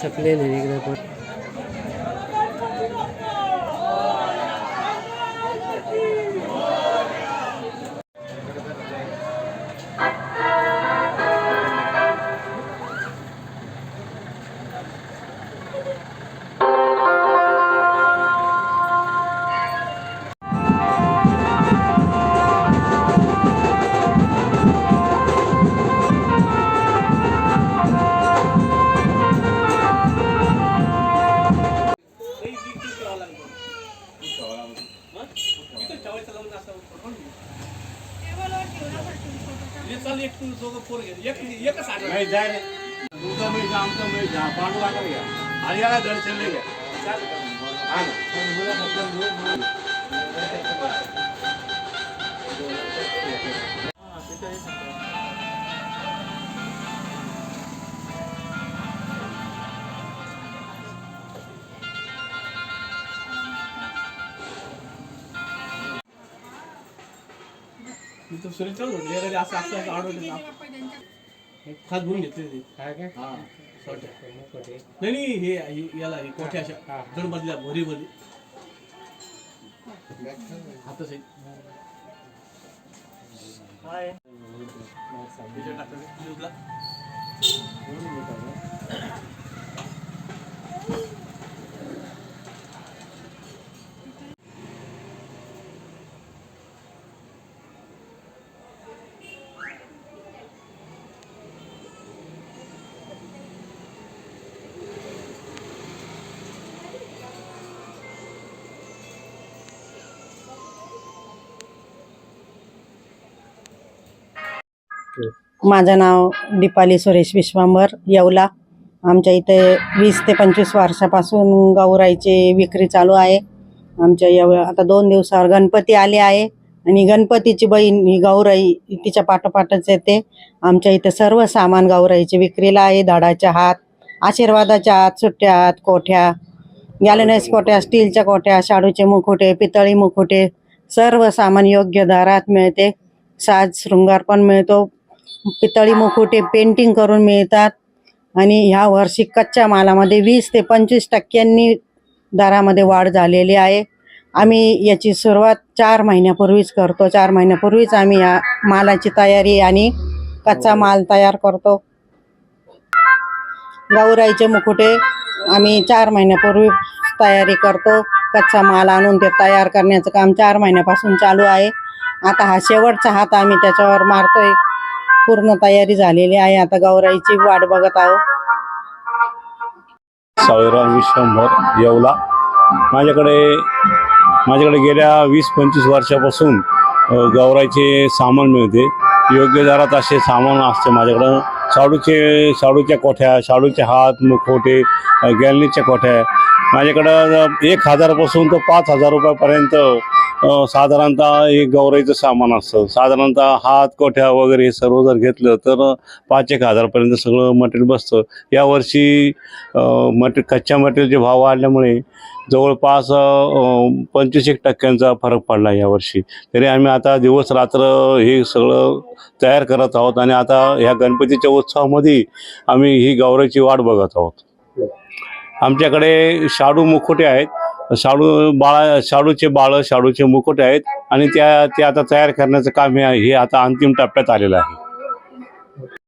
Plain आहे इकडे पण. तो सुरेश लेर असं असं आडवलं खास भरून घेतले काय काय नाही नाही हे याला हे कोठ्या अशा गणपतीला भरी भरी हातच आहे माझं नाव दीपाली सुरेश विश्वांबर येवला. आमच्या इथे 20 ते 25 वर्षापासून गौराईची विक्री चालू आहे. आमच्या आता 2 दिवसावर गणपती आले आहे आणि गणपतीची बहीण ही गौराई तिच्या पाठोपाठच येते. आमच्या इथे सर्व सामान गौराईची विक्रीला आहे. धडाच्या हात, आशीर्वादाच्या हात, सुट्ट्या हात, कोठ्या, गॅलनाइज कोठ्या, स्टीलच्या कोठ्या, शाडूचे मुखोटे, पितळी मुखोटे, सर्व सामान योग्य दरात मिळते. साज शृंगार पण मिळतो. पितळी मुखोटे पेंटिंग करून मिळतात आणि ह्या वर्षी कच्च्या मालामध्ये 20 ते 25% दरामध्ये वाढ झालेली आहे. आम्ही याची सुरुवात 4 महिन्यापूर्वीच करतो. 4 महिन्यापूर्वीच आम्ही या मालाची तयारी आणि कच्चा माल तयार करतो. गौराईचे मुखोटे आम्ही 4 महिन्यापूर्वी तयारी करतो. कच्चा माल आणून ते तयार करण्याचं काम 4 महिन्यापासून चालू आहे. आता हा शेवटचा हात आम्ही त्याच्यावर मारतोय. पूर्ण तयारी झालेली आहे. आता गौराईची वाट बघत आहोत. सावळराव विश्वंभर येवला. माझ्याकडे गेल्या 20-25 वर्षापासून गौराईचे सामान मिळते. योग्य दरात असे सामान असते माझ्याकडं. शाडूच्या कोठ्या, शाडूचे हात, मुखोटे, गॅलनीच्या कोठ्या माझ्याकडं 1000 पासून तर 5000 रुपयापर्यंत साधारणतः हे गौराईचं सामान असतं. साधारणतः हात, कोठ्या वगैरे हे सर्व जर घेतलं तर 5-1 हजारपर्यंत सगळं मटेरियल बसतं. यावर्षी कच्च्या मटेरियलचे भाव वाढल्यामुळे जवळपास 25% फरक पडला यावर्षी. तरी आम्ही आता दिवस रात्र हे सगळं तयार करत आहोत आणि आता ह्या गणपतीच्या उत्सवामध्ये आम्ही ही गौराईची वाट बघत आहोत. आमच्याकडे शाडू मुखोटे आहेत. शाडूचे बाळ, शाडूचे मुकुट आहेत आणि ते आता तयार करण्याचं काम हे आता अंतिम टप्प्यात आलेलं आहे.